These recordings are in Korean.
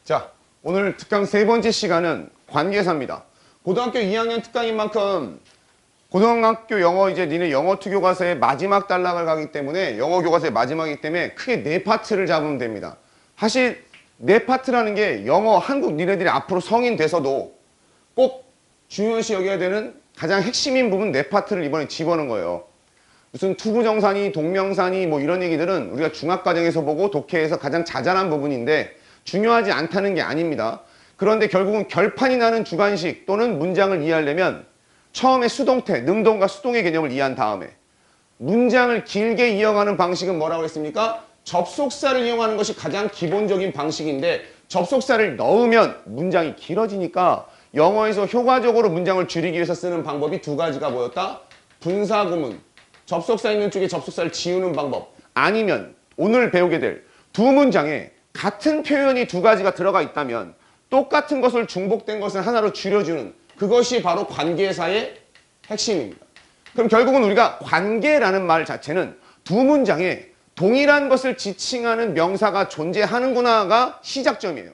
자, 오늘 특강 세 번째 시간은 관계사입니다. 고등학교 2학년 특강인 만큼 고등학교 영어 이제 니네 영어 투 교과서의 마지막 단락을 가기 때문에 영어 교과서의 마지막이기 때문에 크게 네 파트를 잡으면 됩니다. 사실 네 파트라는 게 영어 한국 니네들이 앞으로 성인 돼서도 꼭 중요시 여겨야 되는 가장 핵심인 부분 네 파트를 이번에 집어넣은 거예요. 무슨 투부정사니 동명사니 뭐 이런 얘기들은 우리가 중학과정에서 보고 독해에서 가장 자잘한 부분인데 중요하지 않다는 게 아닙니다. 그런데 결국은 결판이 나는 주관식 또는 문장을 이해하려면 처음에 수동태, 능동과 수동의 개념을 이해한 다음에 문장을 길게 이어가는 방식은 뭐라고 했습니까? 접속사를 이용하는 것이 가장 기본적인 방식인데 접속사를 넣으면 문장이 길어지니까 영어에서 효과적으로 문장을 줄이기 위해서 쓰는 방법이 두 가지가 뭐였다? 분사구문, 접속사 있는 쪽에 접속사를 지우는 방법, 아니면 오늘 배우게 될 두 문장에 같은 표현이 두 가지가 들어가 있다면 똑같은 것을 중복된 것을 하나로 줄여주는 그것이 바로 관계사의 핵심입니다. 그럼 결국은 우리가 관계라는 말 자체는 두 문장에 동일한 것을 지칭하는 명사가 존재하는구나가 시작점이에요.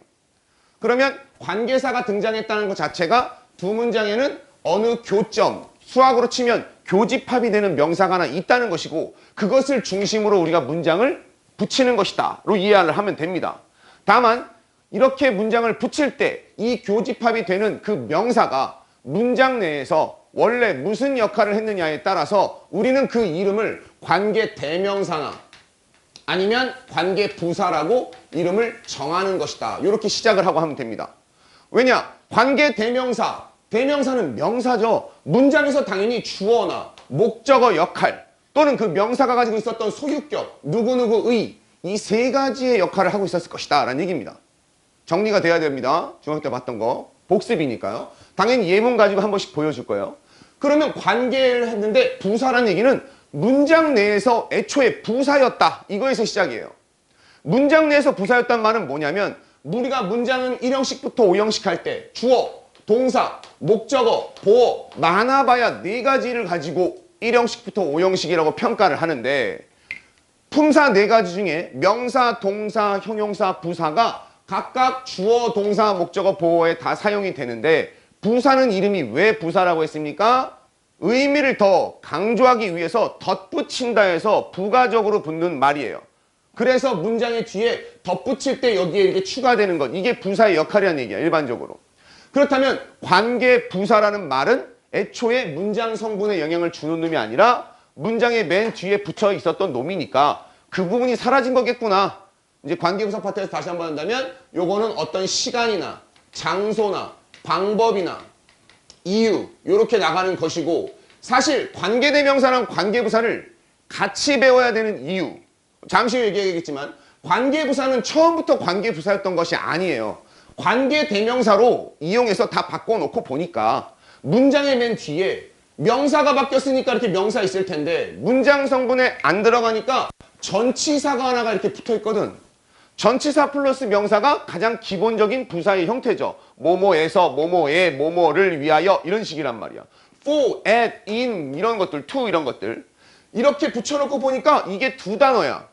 그러면 관계사가 등장했다는 것 자체가 두 문장에는 어느 교점, 수학으로 치면 교집합이 되는 명사가 하나 있다는 것이고 그것을 중심으로 우리가 문장을 붙이는 것이다로 이해를 하면 됩니다. 다만 이렇게 문장을 붙일 때 이 교집합이 되는 그 명사가 문장 내에서 원래 무슨 역할을 했느냐에 따라서 우리는 그 이름을 관계 대명사나 아니면 관계 부사라고 이름을 정하는 것이다. 이렇게 시작을 하고 하면 됩니다. 왜냐? 관계 대명사, 대명사는 명사죠. 문장에서 당연히 주어나 목적어 역할 또는 그 명사가 가지고 있었던 소유격, 누구누구의 이 세 가지의 역할을 하고 있었을 것이다 라는 얘기입니다. 정리가 돼야 됩니다. 중학교 때 봤던 거. 복습이니까요. 당연히 예문 가지고 한 번씩 보여줄 거예요. 그러면 관계를 했는데 부사라는 얘기는 문장 내에서 애초에 부사였다. 이거에서 시작이에요. 문장 내에서 부사였단 말은 뭐냐면 우리가 문장은 1형식부터 5형식 할 때 주어, 동사, 목적어, 보어 많아봐야 네 가지를 가지고 1형식부터 5형식이라고 평가를 하는데 품사 네 가지 중에 명사, 동사, 형용사, 부사가 각각 주어, 동사, 목적어, 보어에 다 사용이 되는데 부사는 이름이 왜 부사라고 했습니까? 의미를 더 강조하기 위해서 덧붙인다 해서 부가적으로 붙는 말이에요. 그래서 문장의 뒤에 덧붙일 때 여기에 이렇게 추가되는 것 이게 부사의 역할이라는 얘기야 일반적으로. 그렇다면 관계 부사라는 말은 애초에 문장 성분에 영향을 주는 놈이 아니라 문장의 맨 뒤에 붙여 있었던 놈이니까 그 부분이 사라진 거겠구나. 이제 관계부사 파트에서 다시 한번 한다면 요거는 어떤 시간이나 장소나 방법이나 이유 이렇게 나가는 것이고 사실 관계대명사랑 관계부사를 같이 배워야 되는 이유 잠시 후에 얘기하겠지만 관계부사는 처음부터 관계부사였던 것이 아니에요. 관계대명사로 이용해서 다 바꿔놓고 보니까 문장의 맨 뒤에 명사가 바뀌었으니까 이렇게 명사 있을 텐데 문장 성분에 안 들어가니까 전치사가 하나가 이렇게 붙어 있거든. 전치사 플러스 명사가 가장 기본적인 부사의 형태죠. 뭐뭐에서, 뭐뭐에, 뭐뭐를 위하여 이런 식이란 말이야. for, at, in 이런 것들, to 이런 것들 이렇게 붙여놓고 보니까 이게 두 단어야.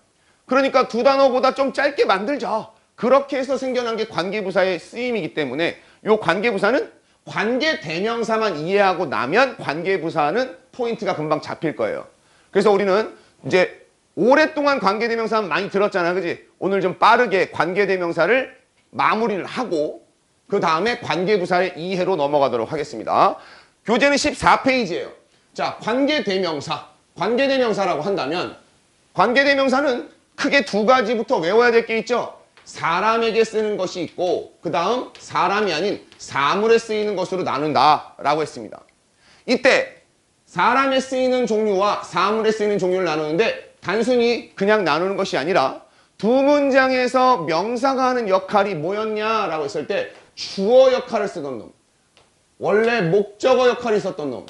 그러니까 두 단어보다 좀 짧게 만들자. 그렇게 해서 생겨난 게 관계부사의 쓰임이기 때문에 이 관계부사는 관계 대명사만 이해하고 나면 관계부사는 포인트가 금방 잡힐 거예요. 그래서 우리는 이제 오랫동안 관계대명사 많이 들었잖아, 그지? 오늘 좀 빠르게 관계대명사를 마무리를 하고 그 다음에 관계부사의 이해로 넘어가도록 하겠습니다. 교재는 14페이지예요. 자, 관계대명사. 관계대명사라고 한다면 관계대명사는 크게 두 가지부터 외워야 될 게 있죠. 사람에게 쓰는 것이 있고 그 다음 사람이 아닌 사물에 쓰이는 것으로 나눈다라고 했습니다. 이때 사람에 쓰이는 종류와 사물에 쓰이는 종류를 나누는데 단순히 그냥 나누는 것이 아니라 두 문장에서 명사가 하는 역할이 뭐였냐라고 했을 때 주어 역할을 쓰던 놈, 원래 목적어 역할이 있었던 놈,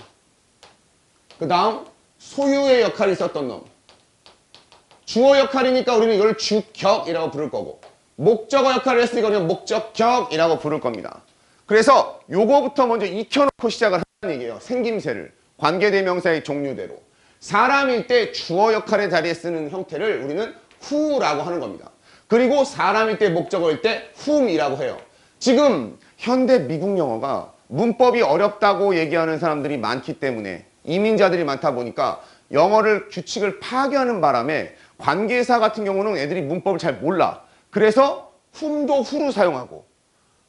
그 다음 소유의 역할이 있었던 놈. 주어 역할이니까 우리는 이걸 주격이라고 부를 거고 목적어 역할을 했으니까 우리는 목적격이라고 부를 겁니다. 그래서 요거부터 먼저 익혀놓고 시작을 하는 얘기예요. 생김새를 관계대명사의 종류대로 사람일 때 주어 역할의 자리에 쓰는 형태를 우리는 who라고 하는 겁니다. 그리고 사람일 때 목적어일 때 whom이라고 해요. 지금 현대 미국 영어가 문법이 어렵다고 얘기하는 사람들이 많기 때문에 이민자들이 많다 보니까 영어를 규칙을 파괴하는 바람에 관계사 같은 경우는 애들이 문법을 잘 몰라. 그래서 whom도 who로 사용하고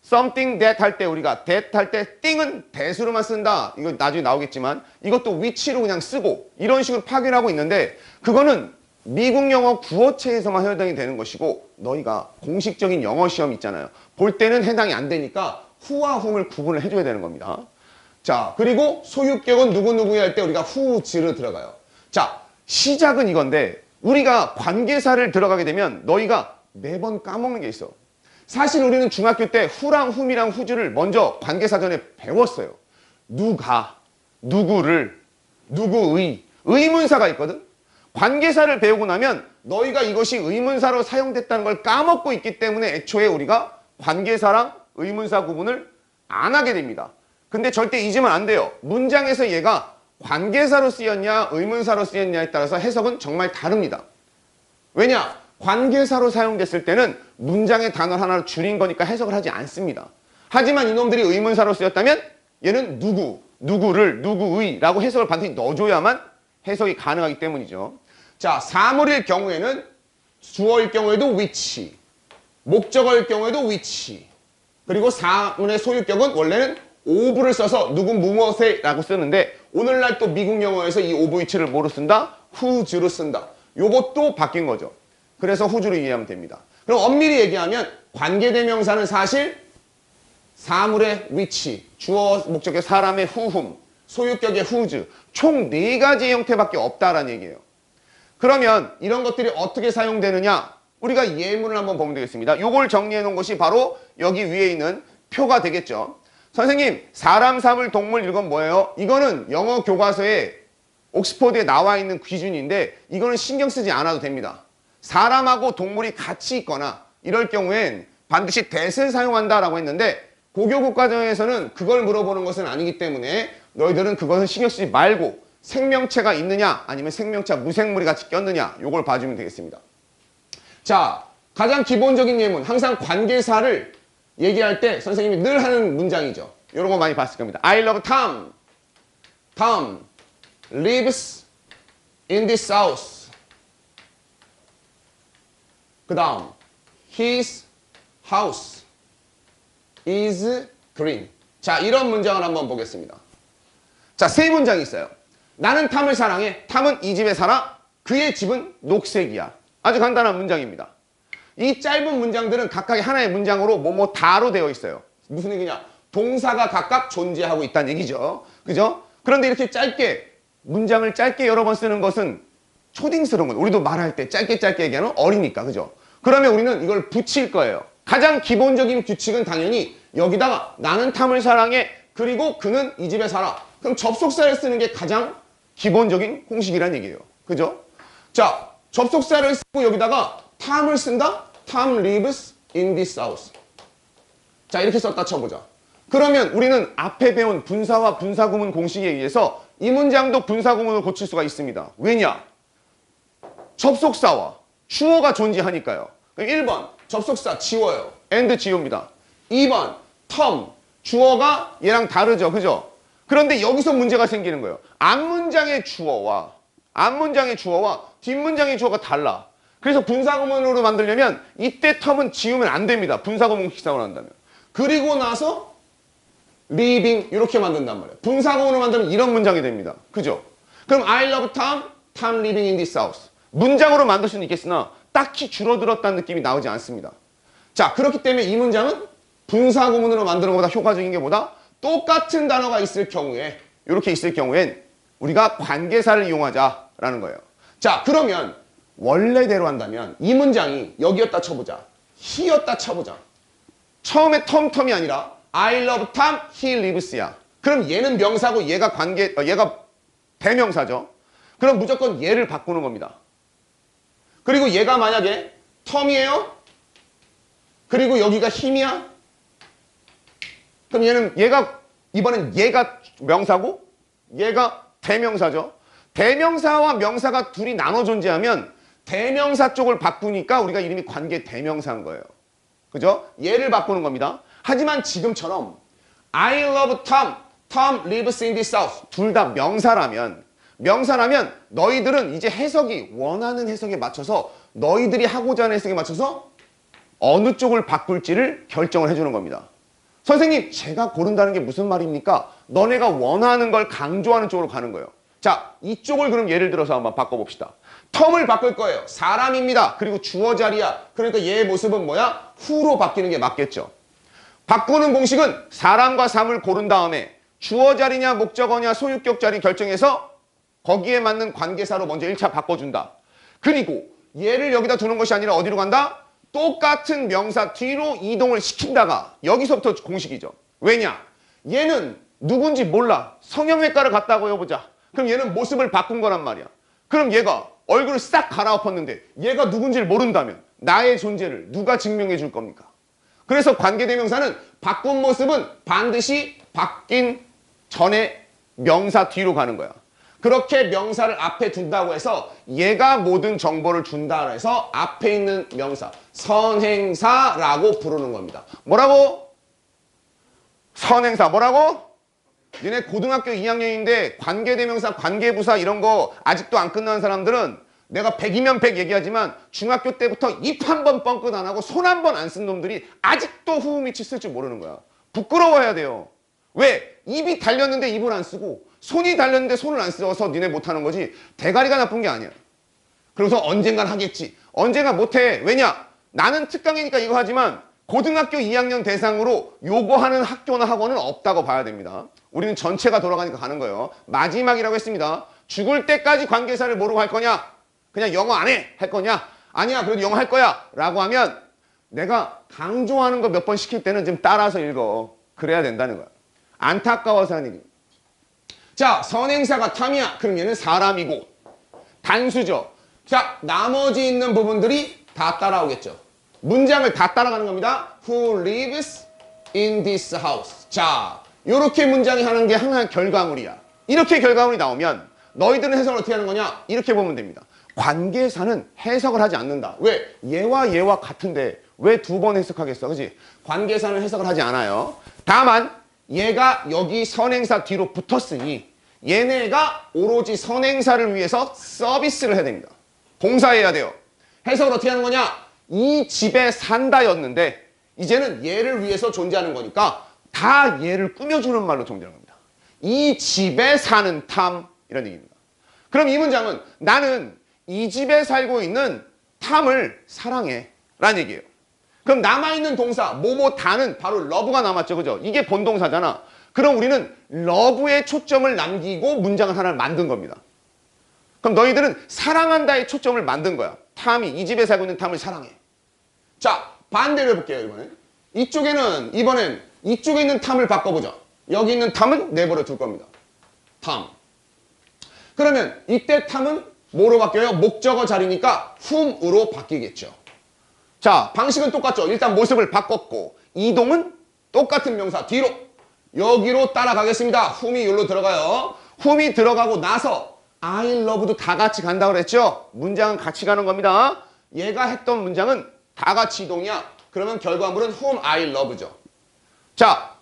something that 할 때 우리가 that 할 때 thing은 that으로만 쓴다. 이거 나중에 나오겠지만 이것도 which로 그냥 쓰고 이런 식으로 파괴를 하고 있는데 그거는 미국 영어 구어체에서만 해당이 되는 것이고 너희가 공식적인 영어 시험 있잖아요. 볼 때는 해당이 안 되니까 who와 whom을 구분을 해줘야 되는 겁니다. 자, 그리고 소유격은 누구누구 할 때 우리가 who's로 들어가요. 자, 시작은 이건데 우리가 관계사를 들어가게 되면 너희가 매번 까먹는 게 있어. 사실 우리는 중학교 때 who랑 whom이랑 who's를 먼저 관계사전에 배웠어요. 누가, 누구를, 누구의, 의문사가 있거든. 관계사를 배우고 나면 너희가 이것이 의문사로 사용됐다는 걸 까먹고 있기 때문에 애초에 우리가 관계사랑 의문사 구분을 안 하게 됩니다. 근데 절대 잊으면 안 돼요. 문장에서 얘가 관계사로 쓰였냐 의문사로 쓰였냐에 따라서 해석은 정말 다릅니다. 왜냐? 관계사로 사용됐을 때는 문장의 단어 하나로 줄인 거니까 해석을 하지 않습니다. 하지만 이놈들이 의문사로 쓰였다면 얘는 누구, 누구를, 누구의 라고 해석을 반드시 넣어줘야만 해석이 가능하기 때문이죠. 자, 사물일 경우에는 주어일 경우에도 which, 목적어일 경우에도 which, 그리고 사물의 소유격은 원래는 of를 써서 누구 무엇에 라고 쓰는데 오늘날 또 미국 영어에서 이 of which를 뭐로 쓴다? who's로 쓴다. 요것도 바뀐 거죠. 그래서 who's로 이해하면 됩니다. 그럼 엄밀히 얘기하면 관계대명사는 사실 사물의 which, 주어 목적의 사람의 who, whom, 소유격의 whose 총 4가지 형태밖에 없다라는 얘기예요. 그러면 이런 것들이 어떻게 사용되느냐? 우리가 예문을 한번 보면 되겠습니다. 요걸 정리해 놓은 것이 바로 여기 위에 있는 표가 되겠죠. 선생님, 사람, 사물, 동물 이건 뭐예요? 이거는 영어 교과서에 옥스퍼드에 나와 있는 기준인데 이거는 신경 쓰지 않아도 됩니다. 사람하고 동물이 같이 있거나 이럴 경우엔 반드시 that을 사용한다라고 했는데 고교국가정에서는 그걸 물어보는 것은 아니기 때문에 너희들은 그것은 신경 쓰지 말고 생명체가 있느냐 아니면 생명체와 무생물이 같이 꼈느냐 요걸 봐주면 되겠습니다. 자, 가장 기본적인 예문 항상 관계사를 얘기할 때 선생님이 늘 하는 문장이죠. 이런 거 많이 봤을 겁니다. I love Tom. Tom lives in this house. 그 다음 his house is green. 자, 이런 문장을 한번 보겠습니다. 자, 3문장이 있어요. 나는 탐을 사랑해. 탐은 이 집에 살아. 그의 집은 녹색이야. 아주 간단한 문장입니다. 이 짧은 문장들은 각각의 하나의 문장으로 뭐뭐 다로 되어 있어요. 무슨 얘기냐? 동사가 각각 존재하고 있다는 얘기죠. 그죠? 그런데 이렇게 짧게 문장을 짧게 여러 번 쓰는 것은 초딩스러운 거예요. 우리도 말할 때 짧게 얘기하는 어리니까. 그죠? 그러면 우리는 이걸 붙일 거예요. 가장 기본적인 규칙은 당연히 여기다가 나는 탐을 사랑해. 그리고 그는 이 집에 살아. 그럼 접속사를 쓰는 게 가장 기본적인 공식이란 얘기예요. 그죠? 자, 접속사를 쓰고 여기다가 탐을 쓴다? Tom lives in this house. 자, 이렇게 썼다 쳐보자. 그러면 우리는 앞에 배운 분사와 분사구문 공식에 의해서 이 문장도 분사구문을 고칠 수가 있습니다. 왜냐? 접속사와 주어가 존재하니까요. 1번 접속사 지워요. and 지웁니다. 2번 Tom 주어가 얘랑 다르죠. 그죠? 그런데 여기서 문제가 생기는 거예요. 앞문장의 주어와 뒷문장의 주어가 달라. 그래서 분사구문으로 만들려면 이때 텀은 지우면 안 됩니다. 분사구문 공식상으로 한다면. 그리고 나서 living 이렇게 만든단 말이에요. 분사구문으로 만들면 이런 문장이 됩니다. 그죠? 그럼 I love Tom, Tom living in this house. 문장으로 만들 수는 있겠으나 딱히 줄어들었다는 느낌이 나오지 않습니다. 자, 그렇기 때문에 이 문장은 분사구문으로 만드는 것보다 효과적인 게 뭐다? 똑같은 단어가 있을 경우에 이렇게 있을 경우엔 우리가 관계사를 이용하자라는 거예요. 자, 그러면 원래대로 한다면 이 문장이 여기였다 쳐보자. he였다 쳐보자. 처음에 텀이 아니라 I love Tom, he lives야. 그럼 얘는 명사고 얘가 대명사죠. 그럼 무조건 얘를 바꾸는 겁니다. 그리고 얘가 만약에 텀이에요. 그리고 여기가 him이야. 그럼 이번엔 얘가 명사고 얘가 대명사죠. 대명사와 명사가 둘이 나눠 존재하면 대명사 쪽을 바꾸니까 우리가 이름이 관계 대명사인 거예요. 그죠? 얘를 바꾸는 겁니다. 하지만 지금처럼 I love Tom, Tom lives in this house 둘 다 명사라면 너희들은 이제 해석이 원하는 해석에 맞춰서 너희들이 하고자 하는 해석에 맞춰서 어느 쪽을 바꿀지를 결정을 해주는 겁니다. 선생님, 제가 고른다는 게 무슨 말입니까? 너네가 원하는 걸 강조하는 쪽으로 가는 거예요. 자, 이쪽을 그럼 예를 들어서 한번 바꿔봅시다. 텀을 바꿀 거예요. 사람입니다. 그리고 주어 자리야. 그러니까 얘의 모습은 뭐야? who로 바뀌는 게 맞겠죠. 바꾸는 공식은 사람과 삶을 고른 다음에 주어 자리냐 목적어냐 소유격 자리 결정해서 거기에 맞는 관계사로 먼저 1차 바꿔준다. 그리고 얘를 여기다 두는 것이 아니라 어디로 간다? 똑같은 명사 뒤로 이동을 시킨다가 여기서부터 공식이죠. 왜냐? 얘는 누군지 몰라. 성형외과를 갔다고 해보자. 그럼 얘는 모습을 바꾼 거란 말이야. 그럼 얘가 얼굴을 싹 갈아엎었는데 얘가 누군지를 모른다면 나의 존재를 누가 증명해 줄 겁니까? 그래서 관계대명사는 바꾼 모습은 반드시 바뀐 전에 명사 뒤로 가는 거야. 그렇게 명사를 앞에 둔다고 해서 얘가 모든 정보를 준다 해서 앞에 있는 명사 선행사라고 부르는 겁니다. 뭐라고? 선행사 뭐라고? 얘네 고등학교 2학년인데 관계대명사, 관계부사 이런 거 아직도 안 끝난 사람들은 내가 100이면 100 얘기하지만 중학교 때부터 입 한 번 뻥끗 안 하고 손 한 번 안 쓴 놈들이 아직도 후음이치 쓸 줄 모르는 거야. 부끄러워해야 돼요. 왜? 입이 달렸는데 입을 안 쓰고 손이 달렸는데 손을 안 써서 니네 못하는 거지 대가리가 나쁜 게 아니야. 그래서 언젠간 하겠지. 언젠간 못해. 왜냐? 나는 특강이니까 이거 하지만 고등학교 2학년 대상으로 요거 하는 학교나 학원은 없다고 봐야 됩니다. 우리는 전체가 돌아가니까 가는 거예요. 마지막이라고 했습니다. 죽을 때까지 관계사를 모르고 할 거냐? 그냥 영어 안 해? 할 거냐? 아니야, 그래도 영어 할 거야. 라고 하면 내가 강조하는 거 몇 번 시킬 때는 좀 따라서 읽어. 그래야 된다는 거야. 안타까워서 하는 얘기. 자, 선행사가 탐이야. 그럼 얘는 사람이고 단수죠. 자, 나머지 있는 부분들이 다 따라오겠죠. 문장을 다 따라가는 겁니다. Who lives in this house? 자, 이렇게 문장이 하는 게 항상 결과물이야. 이렇게 결과물이 나오면 너희들은 해석을 어떻게 하는 거냐? 이렇게 보면 됩니다. 관계사는 해석을 하지 않는다. 왜? 얘와 얘와 같은데 왜 두 번 해석하겠어? 그지? 관계사는 해석을 하지 않아요. 다만 얘가 여기 선행사 뒤로 붙었으니 얘네가 오로지 선행사를 위해서 서비스를 해야 됩니다. 봉사해야 돼요. 해석을 어떻게 하는 거냐? 이 집에 산다였는데 이제는 얘를 위해서 존재하는 거니까 다 얘를 꾸며주는 말로 존재하는 겁니다. 이 집에 사는 탐 이런 얘기입니다. 그럼 이 문장은 나는 이 집에 살고 있는 탐을 사랑해 라는 얘기예요. 그럼 남아있는 동사 뭐뭐 다는 바로 러브가 남았죠. 그죠? 이게 본동사잖아. 그럼 우리는 러브에 초점을 남기고 문장을 하나를 만든 겁니다. 그럼 너희들은 사랑한다에 초점을 만든 거야. 탐이 이 집에 살고 있는 탐을 사랑해. 자, 반대로 해볼게요. 이번엔 이쪽에 있는 탐을 바꿔보자. 여기 있는 탐은 내버려 둘 겁니다. 탐. 그러면 이때 탐은 뭐로 바뀌어요? 목적어 자리니까 whom으로 바뀌겠죠. 자, 방식은 똑같죠. 일단 모습을 바꿨고 이동은 똑같은 명사 뒤로 여기로 따라가겠습니다. whom이 여기로 들어가요. whom이 들어가고 나서 I love도 다 같이 간다고 그랬죠. 문장은 같이 가는 겁니다. 얘가 했던 문장은 다 같이 이동이야. 그러면 결과물은 whom I love죠. 자,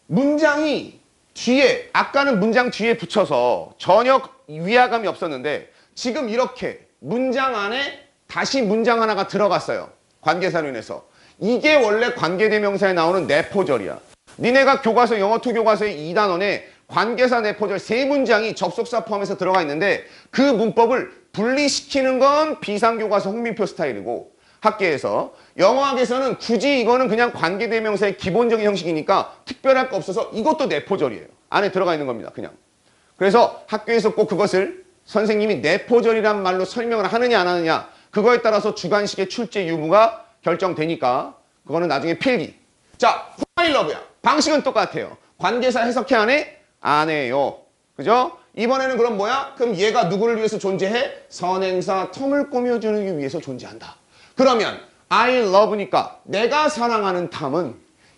문장이 뒤에 아까는 문장 뒤에 붙여서 전혀 위화감이 없었는데 지금 이렇게 문장 안에 다시 문장 하나가 들어갔어요. 관계사로 인해서. 이게 원래 관계대명사에 나오는 내포절이야. 니네가 교과서 영어2 교과서의 2단원에 관계사 내포절 3문장이 접속사 포함해서 들어가 있는데 그 문법을 분리시키는 건 비상교과서 홍민표 스타일이고 학계에서 영어학에서는 굳이 이거는 그냥 관계대명사의 기본적인 형식이니까 특별할 거 없어서 이것도 내포절이에요. 안에 들어가 있는 겁니다. 그냥. 그래서 학교에서 꼭 그것을 선생님이 내포절이란 말로 설명을 하느냐 안 하느냐 그거에 따라서 주관식의 출제 유무가 결정되니까 그거는 나중에 필기. 자, who I love야. 방식은 똑같아요. 관계사 해석해 안 해? 안 해요. 그죠? 이번에는 그럼 뭐야? 그럼 얘가 누구를 위해서 존재해? 선행사 텀을 꾸며주기 위해서 존재한다. 그러면 I love니까 내가 사랑하는 탐은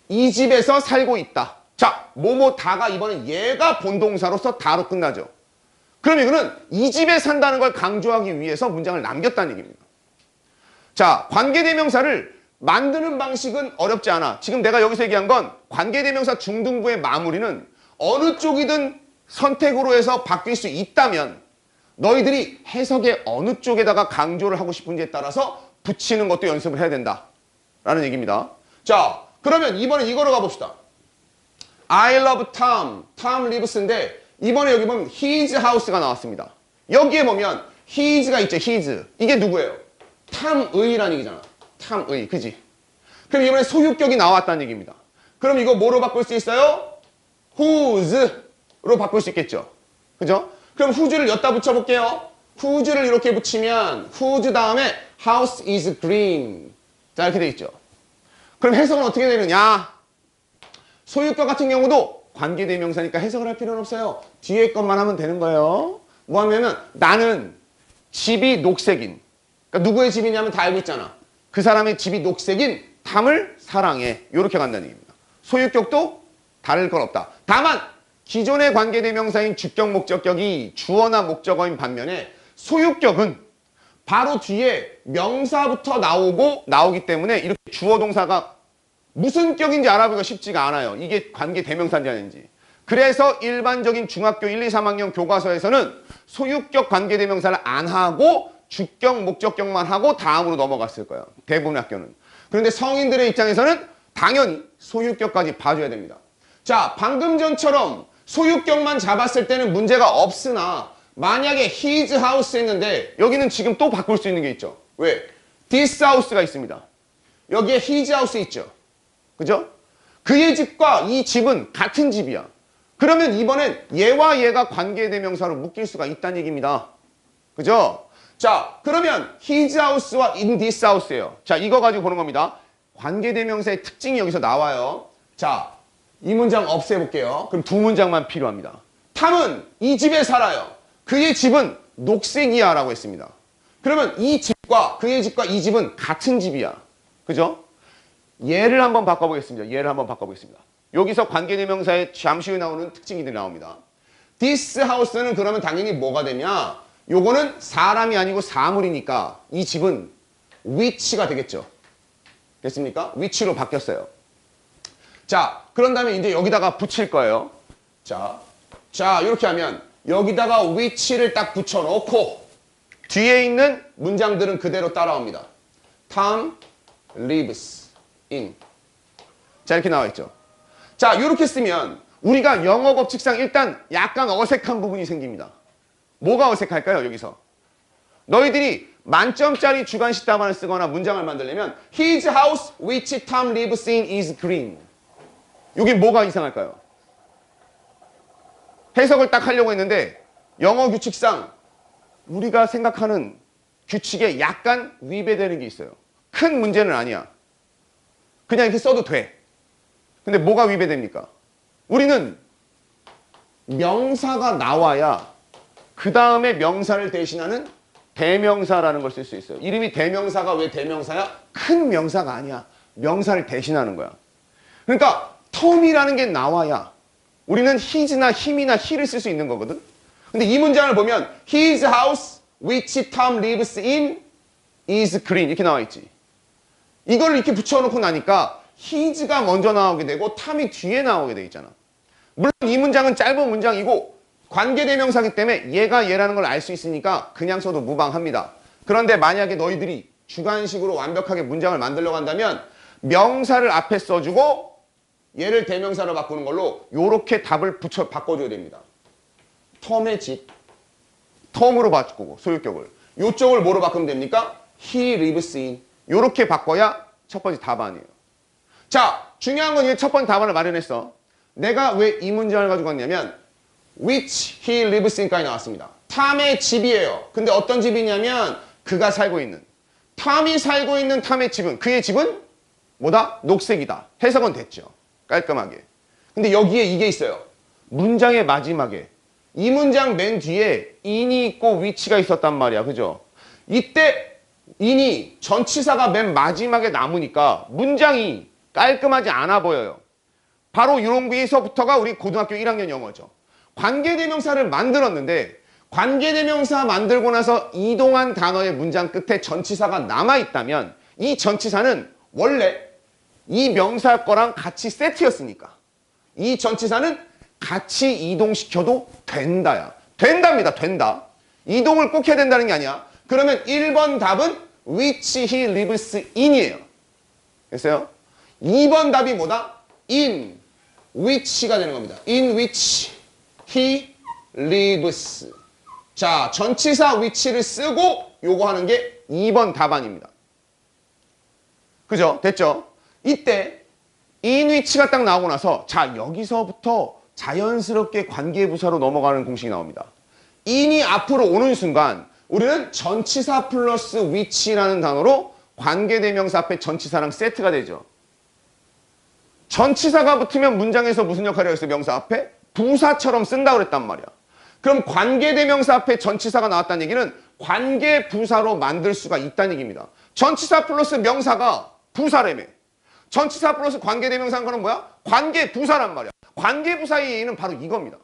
이 집에서 살고 있다. 자, 뭐뭐 다가 이번엔 얘가 본동사로서 다로 끝나죠. 그럼 이거는 이 집에 산다는 걸 강조하기 위해서 문장을 남겼다는 얘기입니다. 자, 관계대명사를 만드는 방식은 어렵지 않아. 지금 내가 여기서 얘기한 건 관계대명사 중등부의 마무리는 어느 쪽이든 선택으로 해서 바뀔 수 있다면 너희들이 해석의 어느 쪽에다가 강조를 하고 싶은지에 따라서 붙이는 것도 연습을 해야 된다라는 얘기입니다. 자, 그러면 이번엔 이거로 가봅시다. I love Tom. Tom lives인데 이번에 여기 보면 his house가 나왔습니다. 여기에 보면 his가 있죠. his. 이게 누구예요? 탐의란 얘기잖아. 탐의. 그지? 그럼 이번에 소유격이 나왔다는 얘기입니다. 그럼 이거 뭐로 바꿀 수 있어요? whose로 바꿀 수 있겠죠. 그죠? 그럼 whose를 여기다 붙여볼게요. whose를 이렇게 붙이면 whose 다음에 house is green. 자, 이렇게 돼 있죠. 그럼 해석은 어떻게 되느냐? 소유격 같은 경우도 관계대명사니까 해석을 할 필요는 없어요. 뒤에 것만 하면 되는 거예요. 뭐 하면은 나는 집이 녹색인, 그러니까 누구의 집이냐면 다 알고 있잖아. 그 사람의 집이 녹색인 탐을 사랑해. 이렇게 간다는 얘기입니다. 소유격도 다를 건 없다. 다만 기존의 관계대명사인 주격 목적격이 주어나 목적어인 반면에 소유격은 바로 뒤에 명사부터 나오기 때문에 이렇게 주어 동사가 무슨 격인지 알아보기가 쉽지가 않아요. 이게 관계대명사인지 아닌지. 그래서 일반적인 중학교 1, 2, 3학년 교과서에서는 소유격 관계대명사를 안 하고 주격 목적격만 하고 다음으로 넘어갔을 거예요. 대부분 학교는. 그런데 성인들의 입장에서는 당연히 소유격까지 봐줘야 됩니다. 자, 방금 전처럼 소유격만 잡았을 때는 문제가 없으나 만약에 his house 했는데 여기는 지금 또 바꿀 수 있는 게 있죠. 왜? this house가 있습니다. 여기에 his house 있죠. 그죠? 그의 집과 이 집은 같은 집이야. 그러면 이번엔 얘와 얘가 관계대명사로 묶일 수가 있다는 얘기입니다. 그죠? 자, 그러면 his house와 in this house예요. 자, 이거 가지고 보는 겁니다. 관계대명사의 특징이 여기서 나와요. 자, 이 문장 없애볼게요. 그럼 두 문장만 필요합니다. 탐은 이 집에 살아요. 그의 집은 녹색이야 라고 했습니다. 그러면 이 집과 그의 집과 이 집은 같은 집이야. 그죠? 얘를 한번 바꿔보겠습니다. 얘를 한번 바꿔보겠습니다. 여기서 관계대명사에 잠시 후에 나오는 특징들이 나옵니다. this house는 그러면 당연히 뭐가 되냐? 요거는 사람이 아니고 사물이니까 이 집은 which가 되겠죠. 됐습니까? which로 바뀌었어요. 자, 그런 다음에 이제 여기다가 붙일 거예요. 자, 이렇게 하면 여기다가 which를 딱 붙여놓고 뒤에 있는 문장들은 그대로 따라옵니다. Tom lives in. 자, 이렇게 나와 있죠. 자, 이렇게 쓰면 우리가 영어 법칙상 일단 약간 어색한 부분이 생깁니다. 뭐가 어색할까요, 여기서? 너희들이 만점짜리 주관식 답안을 쓰거나 문장을 만들려면 His house which Tom lives in is green. 이게 뭐가 이상할까요? 해석을 딱 하려고 했는데 영어 규칙상 우리가 생각하는 규칙에 약간 위배되는 게 있어요. 큰 문제는 아니야. 그냥 이렇게 써도 돼. 근데 뭐가 위배됩니까? 우리는 명사가 나와야 그 다음에 명사를 대신하는 대명사라는 걸 쓸 수 있어요. 이름이 대명사가 왜 대명사야? 큰 명사가 아니야. 명사를 대신하는 거야. 그러니까 텀이라는 게 나와야 우리는 his나 him이나 he를 쓸 수 있는 거거든. 근데 이 문장을 보면 His house which Tom lives in is green 이렇게 나와 있지. 이걸 이렇게 붙여놓고 나니까 his가 먼저 나오게 되고 탐이 뒤에 나오게 돼 있잖아. 물론 이 문장은 짧은 문장이고 관계대명사기 때문에 얘가 얘라는 걸 알 수 있으니까 그냥 써도 무방합니다. 그런데 만약에 너희들이 주관식으로 완벽하게 문장을 만들려고 한다면 명사를 앞에 써주고 얘를 대명사로 바꾸는 걸로 이렇게 답을 바꿔줘야 됩니다. 톰의 집, 톰으로 바꾸고 소유격을. 이쪽을 뭐로 바꾸면 됩니까? He lives in. 이렇게 바꿔야 첫 번째 답안이에요. 자, 중요한 건 이 첫 번째 답안을 마련했어. 내가 왜 이 문장을 가지고 왔냐면 which he lives in까지 나왔습니다. 탐의 집이에요. 근데 어떤 집이냐면 그가 살고 있는. 탐이 살고 있는 탐의 집은 그의 집은 뭐다? 녹색이다. 해석은 됐죠. 깔끔하게. 근데 여기에 이게 있어요. 문장의 마지막에 이 문장 맨 뒤에 in이 있고 which가 있었단 말이야. 그죠? 이때 in이 전치사가 맨 마지막에 남으니까 문장이 깔끔하지 않아 보여요. 바로 이런 거에서부터가 우리 고등학교 1학년 영어죠. 관계대명사를 만들었는데 관계대명사 만들고 나서 이동한 단어의 문장 끝에 전치사가 남아있다면 이 전치사는 원래 이 명사 거랑 같이 세트였으니까 이 전치사는 같이 이동시켜도 된다야. 된답니다. 된다. 이동을 꼭 해야 된다는 게 아니야. 그러면 1번 답은 which he lives in이에요. 됐어요? 2번 답이 뭐다? in which가 되는 겁니다. in which he lives. 자, 전치사 which를 쓰고 요거 하는 게 2번 답안입니다. 그죠? 됐죠? 이때 in which가 딱 나오고 나서 자, 여기서부터 자연스럽게 관계부사로 넘어가는 공식이 나옵니다. in이 앞으로 오는 순간 우리는 전치사 플러스 which라는 단어로 관계대명사 앞에 전치사랑 세트가 되죠. 전치사가 붙으면 문장에서 무슨 역할을 하겠어요? 명사 앞에? 부사처럼 쓴다고 그랬단 말이야. 그럼 관계대명사 앞에 전치사가 나왔다는 얘기는 관계부사로 만들 수가 있다는 얘기입니다. 전치사 플러스 명사가 부사라며. 전치사 플러스 관계대명사는 그건 뭐야? 관계부사란 말이야. 관계부사의 의의는 바로 이겁니다.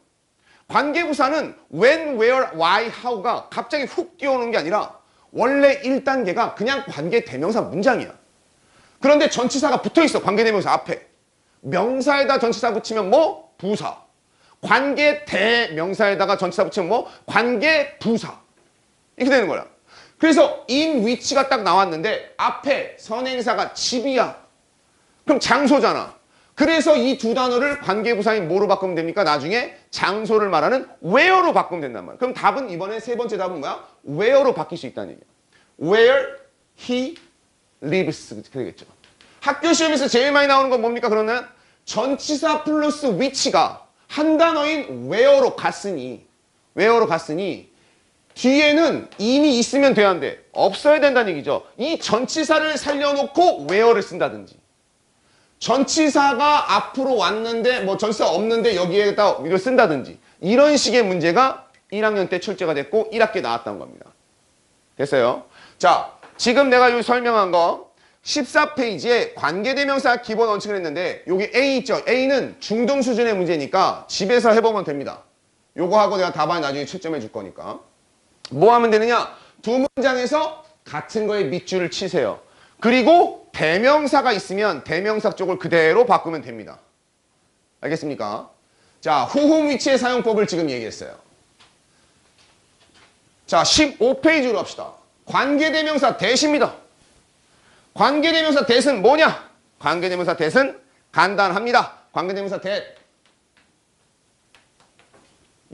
관계부사는 when, where, why, how가 갑자기 훅 뛰어오는 게 아니라 원래 1단계가 그냥 관계대명사 문장이야. 그런데 전치사가 붙어있어. 관계대명사 앞에. 명사에다 전치사 붙이면 뭐? 부사. 관계대명사에다가 전치사 붙이면 뭐? 관계부사. 이렇게 되는 거야. 그래서 in which가 딱 나왔는데 앞에 선행사가 집이야. 그럼 장소잖아. 그래서 이 두 단어를 관계부사인 뭐로 바꾸면 됩니까? 나중에 장소를 말하는 where로 바꾸면 된단 말이야. 그럼 답은 이번에 세 번째 답은 뭐야? where로 바뀔 수 있다는 얘기야. where he lives. 그러겠죠. 학교 시험에서 제일 많이 나오는 건 뭡니까? 그러면 전치사 플러스 which가 한 단어인 where로 갔으니 뒤에는 in이 있으면 돼야 한대. 없어야 된다는 얘기죠. 이 전치사를 살려놓고 where를 쓴다든지 전치사가 앞으로 왔는데 뭐 전치사 없는데 여기에다 이걸 쓴다든지 이런 식의 문제가 1학년 때 출제가 됐고 1학기에 나왔던 겁니다. 됐어요? 자, 지금 내가 여기 설명한 거 14페이지에 관계대명사 기본 원칙을 했는데 여기 A 있죠? A는 중등 수준의 문제니까 집에서 해보면 됩니다. 요거 하고 내가 답안 나중에 채점해 줄 거니까. 뭐 하면 되느냐? 두 문장에서 같은 거에 밑줄을 치세요. 그리고 대명사가 있으면 대명사 쪽을 그대로 바꾸면 됩니다. 알겠습니까? 자, whom which의 사용법을 지금 얘기했어요. 자, 15페이지로 합시다. 관계대명사 that입니다. 관계대명사 that은 뭐냐? 관계대명사 that은 간단합니다. 관계대명사 that.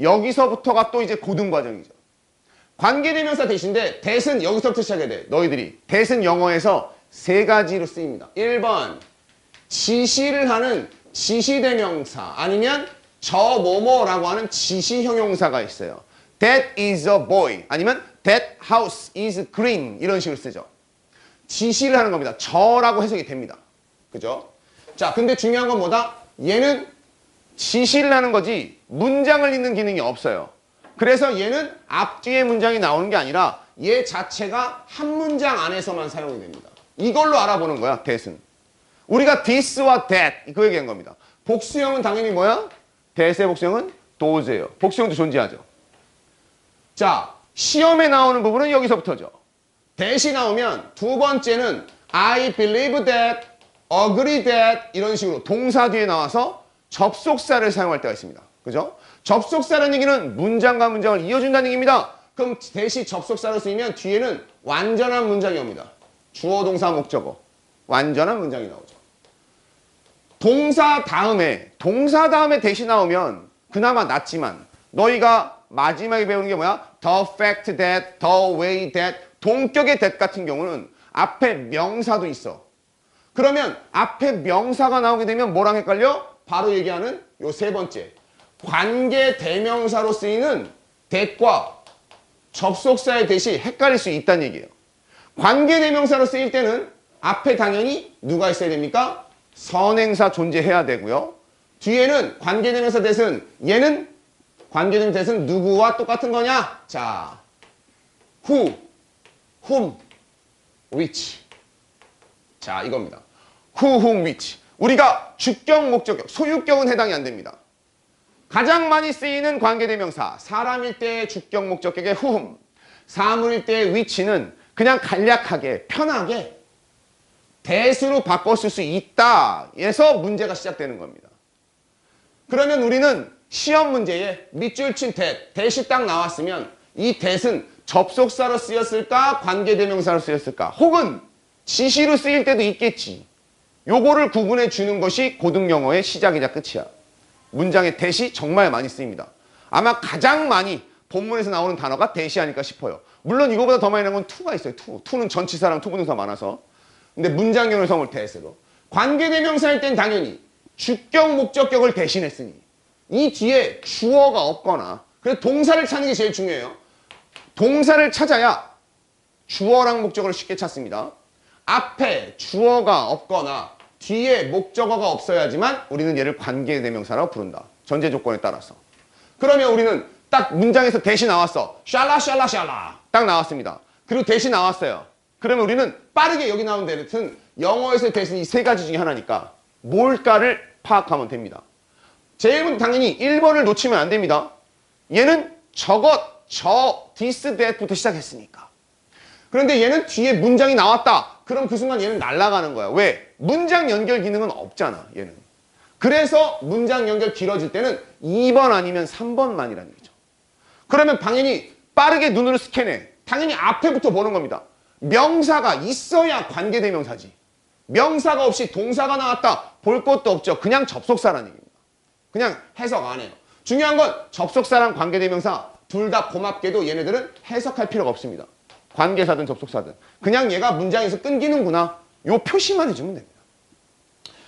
여기서부터가 또 이제 고등과정이죠. 관계대명사 that인데 that은 여기서부터 시작해야 돼. 너희들이. that은 영어에서 세 가지로 쓰입니다. 1번 지시를 하는 지시대명사 아니면 저 뭐뭐라고 하는 지시형용사가 있어요. That is a boy 아니면 That house is green 이런 식으로 쓰죠. 지시를 하는 겁니다. 저라고 해석이 됩니다. 그죠? 자, 근데 중요한 건 뭐다? 얘는 지시를 하는 거지 문장을 읽는 기능이 없어요. 그래서 얘는 앞뒤에 문장이 나오는 게 아니라 얘 자체가 한 문장 안에서만 사용이 됩니다. 이걸로 알아보는 거야, that은. 우리가 this와 that 그 얘기한 겁니다. 복수형은 당연히 뭐야? that의 복수형은 those예요. 복수형도 존재하죠. 자, 시험에 나오는 부분은 여기서부터죠. that이 나오면 두 번째는 I believe that, agree that 이런 식으로 동사 뒤에 나와서 접속사를 사용할 때가 있습니다. 그죠? 접속사라는 얘기는 문장과 문장을 이어준다는 얘기입니다. 그럼 that이 접속사로 쓰이면 뒤에는 완전한 문장이 옵니다. 주어, 동사, 목적어. 완전한 문장이 나오죠. 동사 다음에 that이 나오면 그나마 낫지만 너희가 마지막에 배우는 게 뭐야? The fact that, the way that, 동격의 that 같은 경우는 앞에 명사도 있어. 그러면 앞에 명사가 나오게 되면 뭐랑 헷갈려? 바로 얘기하는 요 세 번째. 관계 대명사로 쓰이는 that과 접속사의 that이 헷갈릴 수 있다는 얘기예요. 관계 대명사로 쓰일 때는 앞에 당연히 누가 있어야 됩니까? 선행사 존재해야 되고요. 뒤에는 관계 대명사 that은 얘는 관계 대명사 that은 누구와 똑같은 거냐? 자, who, whom, which. 자, 이겁니다. who, whom, which. 우리가 주격, 목적격, 소유격은 해당이 안 됩니다. 가장 많이 쓰이는 관계대명사, 사람일 때의 주격 목적격의 whom, 사물일 때의 which는 그냥 간략하게 편하게 that으로 바꿨을 수 있다 에서 문제가 시작되는 겁니다. 그러면 우리는 시험 문제에 밑줄 친 that이 딱 나왔으면 이 that은 접속사로 쓰였을까 관계대명사로 쓰였을까 혹은 지시로 쓰일 때도 있겠지. 요거를 구분해 주는 것이 고등영어의 시작이자 끝이야. 문장에 that이 정말 많이 쓰입니다. 아마 가장 많이 본문에서 나오는 단어가 that이 아닐까 싶어요. 물론 이거보다 더 많이 나오는 건 to가 있어요. to는 전치사랑 투부정사 많아서. 근데 문장형을 성을 that으로. 관계대명사일 땐 당연히 주격 목적격을 대신했으니 이 뒤에 주어가 없거나 그래서 동사를 찾는 게 제일 중요해요. 동사를 찾아야 주어랑 목적어를 쉽게 찾습니다. 앞에 주어가 없거나 뒤에 목적어가 없어야지만 우리는 얘를 관계대명사라고 부른다. 전제 조건에 따라서. 그러면 우리는 딱 문장에서 that이 나왔어. 샬라 딱 나왔습니다. 그리고 that이 나왔어요. 그러면 우리는 빠르게 여기 나온 that은 영어에서의 that은 이 세 가지 중에 하나니까 뭘까를 파악하면 됩니다. 제일 먼저 당연히 1번을 놓치면 안 됩니다. 얘는 저것, this, that부터 시작했으니까. 그런데 얘는 뒤에 문장이 나왔다. 그럼 그 순간 얘는 날아가는 거야. 왜? 문장 연결 기능은 없잖아, 얘는. 그래서 문장 연결 길어질 때는 2번 아니면 3번만이라는 얘기죠. 그러면 당연히 빠르게 눈으로 스캔해. 당연히 앞에부터 보는 겁니다. 명사가 있어야 관계대명사지. 명사가 없이 동사가 나왔다. 볼 것도 없죠. 그냥 접속사라는 얘기입니다. 그냥 해석 안 해요. 중요한 건 접속사랑 관계대명사 둘 다 고맙게도 얘네들은 해석할 필요가 없습니다. 관계사든 접속사든. 그냥 얘가 문장에서 끊기는구나. 요 표시만 해주면 됩니다.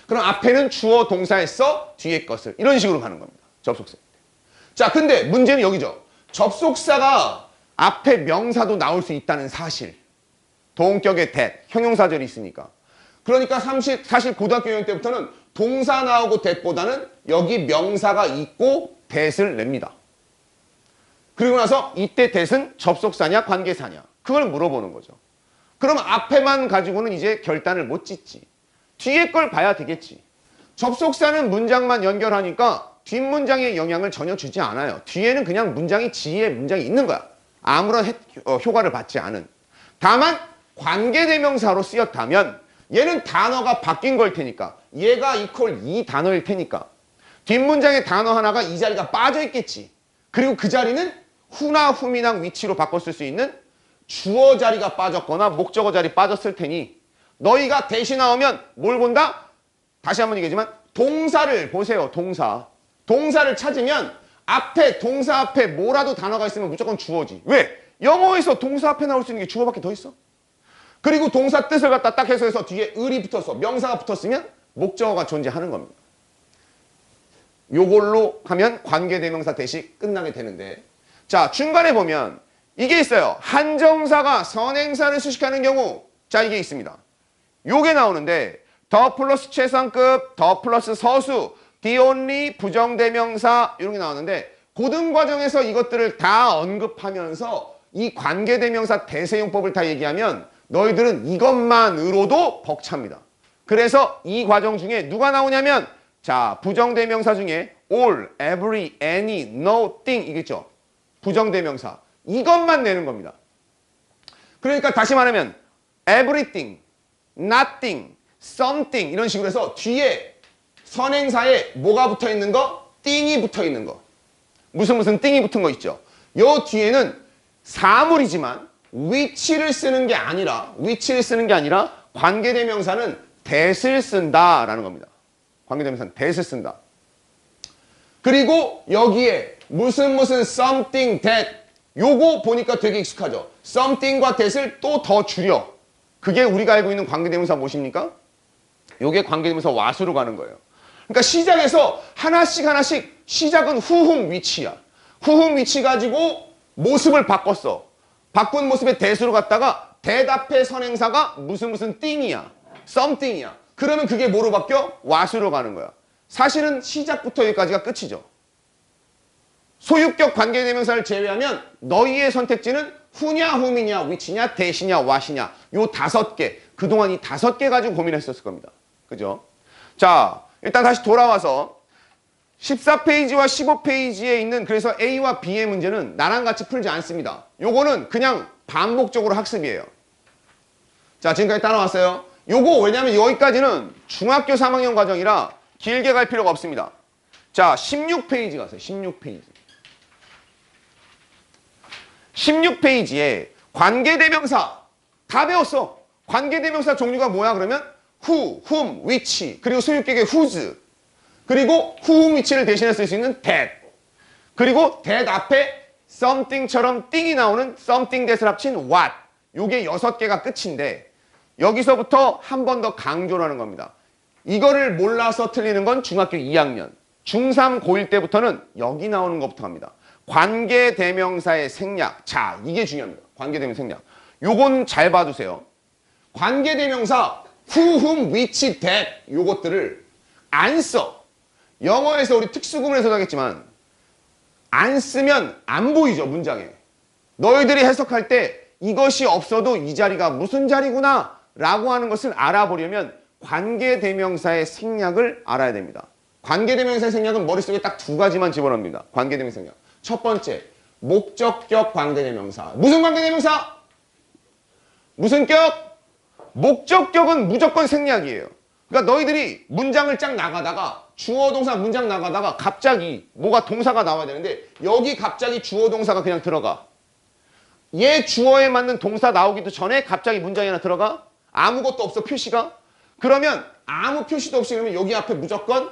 그럼 앞에는 주어 동사했어. 뒤에 것을. 이런 식으로 가는 겁니다. 접속사. 자, 근데 문제는 여기죠. 접속사가 앞에 명사도 나올 수 있다는 사실. 동격의 that, 형용사절이 있으니까. 그러니까 사실 고등학교 2학년 때부터는 동사 나오고 that보다는 여기 명사가 있고 that을 냅니다. 그리고 나서 이때 that은 접속사냐 관계사냐 그걸 물어보는 거죠. 그럼 앞에만 가지고는 이제 결단을 못 짓지. 뒤에 걸 봐야 되겠지. 접속사는 문장만 연결하니까 뒷문장에 영향을 전혀 주지 않아요. 뒤에는 그냥 문장이 지혜의 문장이 있는 거야. 아무런 효과를 받지 않은. 다만 관계대명사로 쓰였다면 얘는 단어가 바뀐 걸 테니까 얘가 이퀄 이 단어일 테니까 뒷문장의 단어 하나가 이 자리가 빠져 있겠지. 그리고 그 자리는 who나 whom이나 which로 바꿨을 수 있는 주어 자리가 빠졌거나 목적어 자리 빠졌을 테니 너희가 that이 나오면 뭘 본다? 다시 한번 얘기하지만 동사를 보세요. 동사를 찾으면 앞에 동사 앞에 뭐라도 단어가 있으면 무조건 주어지. 왜? 영어에서 동사 앞에 나올 수 있는 게 주어밖에 더 있어. 그리고 동사 뜻을 갖다 딱 해석해서 뒤에 을이 붙었어. 명사가 붙었으면 목적어가 존재하는 겁니다. 요걸로 하면 관계대명사 that이 끝나게 되는데 자 중간에 보면 이게 있어요. 한정사가 선행사를 수식하는 경우 자 이게 있습니다. 요게 나오는데 더 플러스 최상급, 더 플러스 서수, the only, 부정대명사 이런 게 나오는데 고등과정에서 이것들을 다 언급하면서 이 관계대명사 대세용법을 다 얘기하면 너희들은 이것만으로도 벅찹니다. 그래서 이 과정 중에 누가 나오냐면 자 부정대명사 중에 all, every, any, no, thing 이겠죠. 부정대명사 이것만 내는 겁니다. 그러니까 다시 말하면 everything, nothing, something 이런 식으로 해서 뒤에 선행사에 뭐가 붙어있는 거? thing이 붙어있는 거. 무슨 thing이 붙은 거 있죠. 요 뒤에는 사물이지만 which를 쓰는 게 아니라 관계대명사는 that을 쓴다라는 겁니다. 관계대명사는 that을 쓴다. 그리고 여기에 무슨 something that 요거 보니까 되게 익숙하죠. something과 that을 또 더 줄여. 그게 우리가 알고 있는 관계대명사 무엇입니까? 요게 관계대명사 what으로 가는 거예요. 그러니까 시작에서 하나씩 시작은 whom which야. whom which 가지고 모습을 바꿨어. 바꾼 모습의 that으로 갔다가 that 앞에 선행사가 무슨 thing이야. something이야. 그러면 그게 뭐로 바뀌어? what으로 가는 거야. 사실은 시작부터 여기까지가 끝이죠. 소유격 관계대명사를 제외하면 너희의 선택지는 who냐, whom이냐, which냐, that이냐, what이냐 요 5개. 그동안 이 5개 가지고 고민했었을 겁니다. 그죠? 자, 일단 다시 돌아와서 14페이지와 15페이지에 있는 그래서 A와 B의 문제는 나랑 같이 풀지 않습니다. 요거는 그냥 반복적으로 학습이에요. 자, 지금까지 따라왔어요. 요거 왜냐면 여기까지는 중학교 3학년 과정이라 길게 갈 필요가 없습니다. 자, 16페이지 가세요. 16페이지. 16페이지에 관계대명사 다 배웠어. 관계대명사 종류가 뭐야 그러면 who, whom, which 그리고 소유격의 whose 그리고 who, whom, which를 대신해 쓸 수 있는 that 그리고 that 앞에 something처럼 띵이 나오는 something that을 합친 what 요게 6개가 끝인데 여기서부터 한 번 더 강조를 하는 겁니다. 이거를 몰라서 틀리는 건 중학교 2학년 중3 고1 때부터는 여기 나오는 것부터 합니다. 관계대명사의 생략. 자, 이게 중요합니다. 관계대명사 생략. 요건 잘 봐두세요. 관계대명사 who, whom, which, that 요것들을 안 써. 영어에서 우리 특수구문에서도 하겠지만 안 쓰면 안 보이죠, 문장에. 너희들이 해석할 때 이것이 없어도 이 자리가 무슨 자리구나 라고 하는 것을 알아보려면 관계대명사의 생략을 알아야 됩니다. 관계대명사의 생략은 머릿속에 딱 2가지만 집어넣습니다. 관계대명사 생략. 첫 번째, 목적격 관계대명사. 무슨 관계대명사? 무슨 격? 목적격은 무조건 생략이에요. 그러니까 너희들이 문장을 쫙 나가다가 주어 동사 문장 나가다가 갑자기 뭐가 동사가 나와야 되는데 여기 갑자기 주어 동사가 그냥 들어가. 얘 주어에 맞는 동사 나오기도 전에 갑자기 문장이 하나 들어가. 아무것도 없어 표시가. 그러면 아무 표시도 없이 그러면 여기 앞에 무조건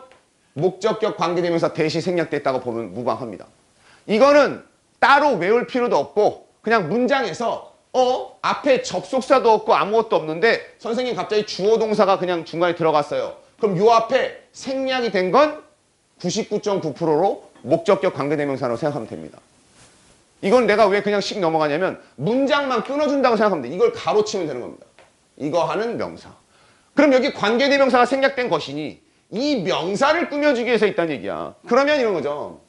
목적격 관계대명사 대시 생략됐다고 보면 무방합니다. 이거는 따로 외울 필요도 없고 그냥 문장에서 앞에 접속사도 없고 아무것도 없는데 선생님 갑자기 주어 동사가 그냥 중간에 들어갔어요. 그럼 요 앞에 생략이 된 건 99.9%로 목적격 관계대명사로 생각하면 됩니다. 이건 내가 왜 그냥 씩 넘어가냐면 문장만 끊어준다고 생각하면 돼. 이걸 가로치면 되는 겁니다. 이거 하는 명사. 그럼 여기 관계대명사가 생략된 것이니 이 명사를 꾸며주기 위해서 있다는 얘기야. 그러면 이런 거죠.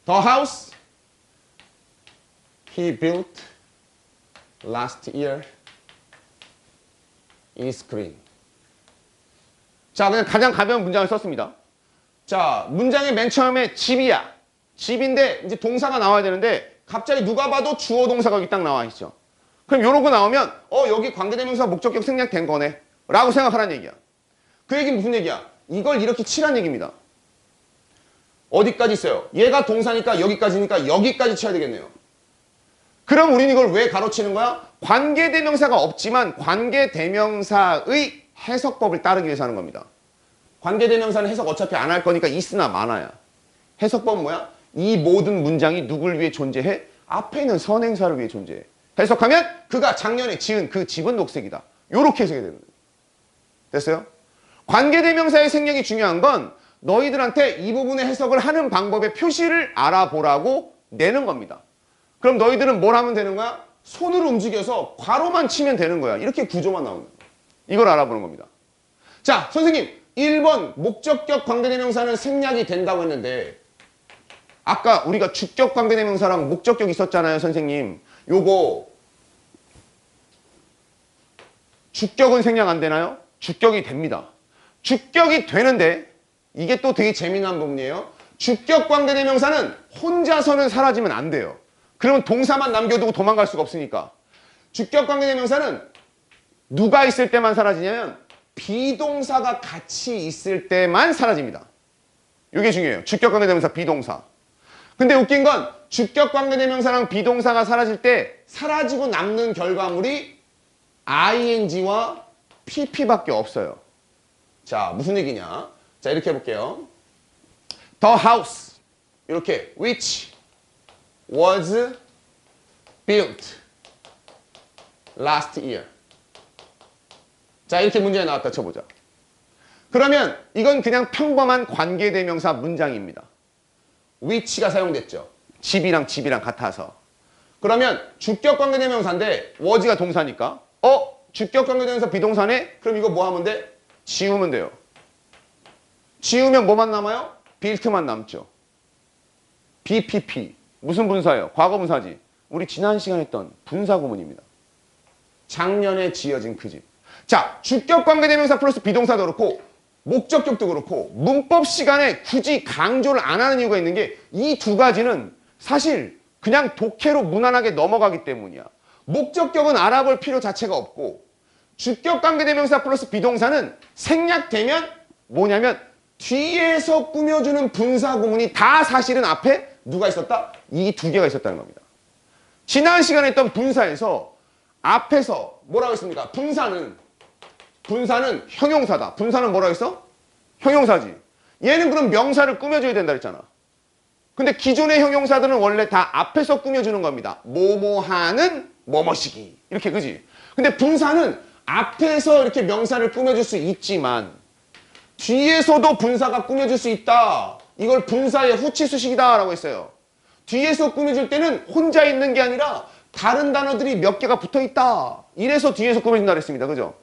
The house he built last year is green. 자, 그냥 가장 가벼운 문장을 썼습니다. 자, 문장의 맨 처음에 집이야. 집인데 이제 동사가 나와야 되는데 갑자기 누가 봐도 주어 동사가 여기 딱 나와 있죠. 그럼 요러고 나오면 여기 관계대명사 목적격 생략된 거네 라고 생각하라는 얘기야. 그 얘기는 무슨 얘기야? 이걸 이렇게 치란 얘기입니다. 어디까지 있어요? 얘가 동사니까 여기까지니까 여기까지 쳐야 되겠네요. 그럼 우리는 이걸 왜 가로치는 거야? 관계대명사가 없지만 관계대명사의 해석법을 따르기 위해서 하는 겁니다. 관계대명사는 해석 어차피 안 할 거니까 있으나 마나야. 해석법은 뭐야? 이 모든 문장이 누굴 위해 존재해? 앞에 있는 선행사를 위해 존재해. 해석하면 그가 작년에 지은 그 집은 녹색이다. 요렇게 해석이 되는 거예요. 됐어요? 관계대명사의 생략이 중요한 건 너희들한테 이 부분의 해석을 하는 방법의 표시를 알아보라고 내는 겁니다. 그럼 너희들은 뭘 하면 되는 거야? 손으로 움직여서 괄호만 치면 되는 거야. 이렇게 구조만 나오는 거야. 이걸 알아보는 겁니다. 자, 선생님 1번 목적격 관계대명사는 생략이 된다고 했는데 아까 우리가 주격 관계대명사랑 목적격 있었잖아요, 선생님. 요거 주격은 생략 안 되나요? 주격이 됩니다. 주격이 되는데 이게 또 되게 재미난 부분이에요. 주격 관계대명사는 혼자서는 사라지면 안 돼요. 그러면 동사만 남겨두고 도망갈 수가 없으니까. 주격 관계대명사는 누가 있을 때만 사라지냐면 비동사가 같이 있을 때만 사라집니다. 이게 중요해요. 주격 관계대명사 비동사. 근데 웃긴 건 주격 관계대명사랑 비동사가 사라질 때 사라지고 남는 결과물이 ing와 pp밖에 없어요. 자, 무슨 얘기냐? 자, 이렇게 해볼게요. The house 이렇게 which was built last year. 자, 이렇게 문제가 나왔다 쳐보자. 그러면 이건 그냥 평범한 관계대명사 문장입니다. which가 사용됐죠. 집이랑 같아서. 그러면 주격 관계대명사인데 was가 동사니까 주격 관계대명사 비동사네? 그럼 이거 뭐 하면 돼? 지우면 돼요. 지우면 뭐만 남아요? built만 남죠. BPP 무슨 분사예요? 과거 분사지. 우리 지난 시간에 했던 분사 구문입니다. 작년에 지어진 그 집. 자, 주격 관계대명사 플러스 비동사도 그렇고 목적격도 그렇고 문법 시간에 굳이 강조를 안 하는 이유가 있는 게 이 두 가지는 사실 그냥 독해로 무난하게 넘어가기 때문이야. 목적격은 알아볼 필요 자체가 없고 주격 관계대명사 플러스 비동사는 생략되면 뭐냐면 뒤에서 꾸며주는 분사 구문이 다 사실은 앞에 누가 있었다? 이 두 개가 있었다는 겁니다. 지난 시간에 했던 분사에서 앞에서 뭐라고 했습니까? 분사는 형용사다. 분사는 뭐라고 했어? 형용사지. 얘는 그럼 명사를 꾸며줘야 된다 그랬잖아. 근데 기존의 형용사들은 원래 다 앞에서 꾸며주는 겁니다. 뭐뭐하는 뭐뭐시기 이렇게 그지? 근데 분사는 앞에서 이렇게 명사를 꾸며줄 수 있지만 뒤에서도 분사가 꾸며줄 수 있다. 이걸 분사의 후치수식이다 라고 했어요. 뒤에서 꾸며줄 때는 혼자 있는 게 아니라 다른 단어들이 몇 개가 붙어 있다. 이래서 뒤에서 꾸며준다 그랬습니다. 그죠?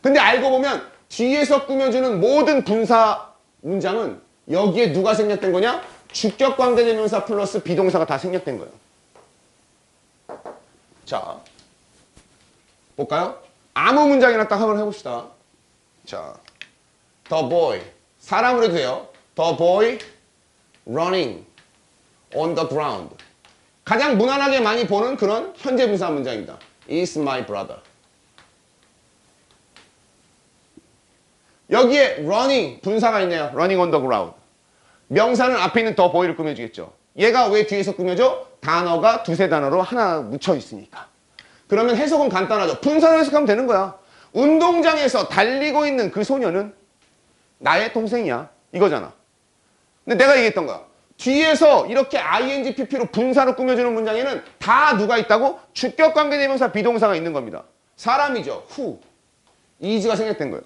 근데 알고 보면 뒤에서 꾸며주는 모든 분사 문장은 여기에 누가 생략된 거냐? 주격 관계대명사 플러스 비동사가 다 생략된 거예요. 자, 볼까요? 아무 문장이나 딱 한번 해봅시다. 자, the boy. 사람으로 해도 돼요. The boy running on the ground. 가장 무난하게 많이 보는 그런 현재 분사 문장입니다. is my brother. 여기에 running 분사가 있네요. running on the ground. 명사는 앞에 있는 the boy를 꾸며주겠죠. 얘가 왜 뒤에서 꾸며져? 단어가 두세 단어로 하나 묻혀 있으니까. 그러면 해석은 간단하죠. 분사로 해석하면 되는 거야. 운동장에서 달리고 있는 그 소녀는 나의 동생이야. 이거잖아. 근데 내가 얘기했던 거야. 뒤에서 이렇게 ing, pp로 분사로 꾸며주는 문장에는 다 누가 있다고? 주격 관계대명사 비동사가 있는 겁니다. 사람이죠. who. is가 생략된 거예요.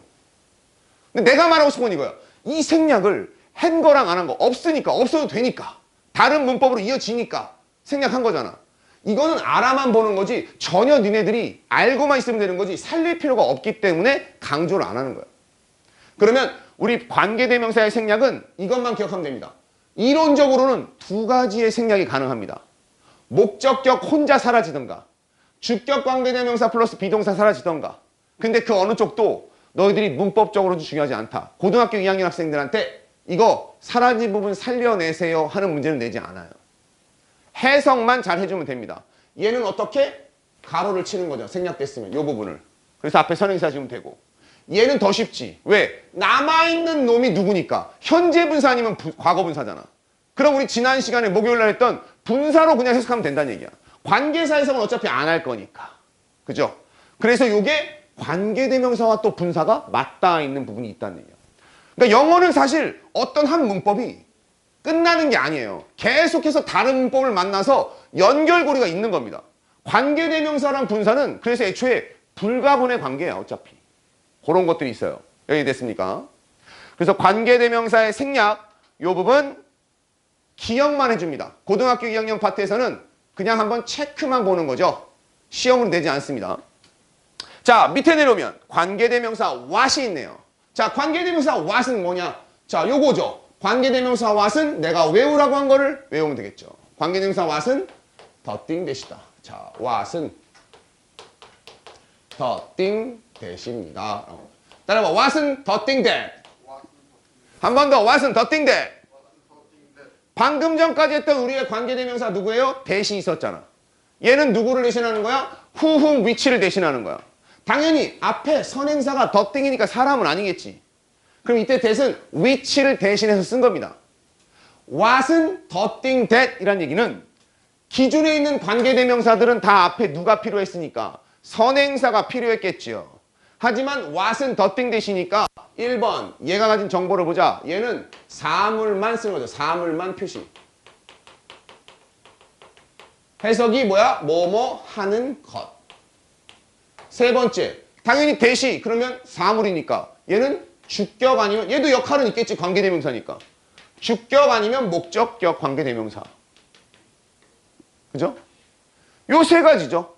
근데 내가 말하고 싶은 건 이거야. 이 생략을 한 거랑 안 한 거 없으니까 없어도 되니까 다른 문법으로 이어지니까 생략한 거잖아. 이거는 알아만 보는 거지 전혀 니네들이 알고만 있으면 되는 거지 살릴 필요가 없기 때문에 강조를 안 하는 거야. 그러면 우리 관계대명사의 생략은 이것만 기억하면 됩니다. 이론적으로는 두 가지의 생략이 가능합니다. 목적격 혼자 사라지던가 주격 관계대명사 플러스 비동사 사라지던가. 근데 그 어느 쪽도 너희들이 문법적으로도 중요하지 않다. 고등학교 2학년 학생들한테 이거 사라진 부분 살려내세요 하는 문제는 내지 않아요. 해석만 잘 해주면 됩니다. 얘는 어떻게? 가로를 치는 거죠. 생략됐으면 이 부분을. 그래서 앞에 선행사 지으면 되고. 얘는 더 쉽지. 왜? 남아있는 놈이 누구니까? 현재 분사 아니면 과거 분사잖아. 그럼 우리 지난 시간에 목요일날 했던 분사로 그냥 해석하면 된다는 얘기야. 관계사 해석은 어차피 안 할 거니까. 그죠? 그래서 이게 관계대명사와 또 분사가 맞닿아 있는 부분이 있다는 얘기야. 그러니까 영어는 사실 어떤 한 문법이 끝나는 게 아니에요. 계속해서 다른 문법을 만나서 연결고리가 있는 겁니다. 관계대명사랑 분사는 그래서 애초에 불가분의 관계야 어차피. 그런 것들이 있어요. 여기 됐습니까? 그래서 관계대명사의 생략 이 부분 기억만 해줍니다. 고등학교 2학년 파트에서는 그냥 한번 체크만 보는 거죠. 시험으로 내지 않습니다. 자, 밑에 내려오면 관계대명사 what이 있네요. 자, 관계대명사 what은 뭐냐? 자, 요거죠. 관계대명사 what은 내가 외우라고 한 거를 외우면 되겠죠. 관계대명사 what은 the thing 대시다. 자, what은 the thing 대시입니다. 따라봐. what은 the thing that. 한 번 더. what은 the thing that. 방금 전까지 했던 우리의 관계대명사 누구예요? 대시 있었잖아. 얘는 누구를 대신하는 거야? who, whom, which를 대신하는 거야. 당연히 앞에 선행사가 the thing이니까 사람은 아니겠지. 그럼 이때 that은 which를 대신해서 쓴 겁니다. what은 the thing that 이란 얘기는 기존에 있는 관계대명사들은 다 앞에 누가 필요했으니까 선행사가 필요했겠지요. 하지만 what은 the thing 대시니까 1번 얘가 가진 정보를 보자. 얘는 사물만 쓰는 거죠. 사물만 표시. 해석이 뭐야? 뭐뭐 하는 것. 세 번째, 당연히 대시. 그러면 사물이니까. 얘는 주격 아니면 얘도 역할은 있겠지. 관계대명사니까. 주격 아니면 목적격 관계대명사. 그죠? 요 세 가지죠.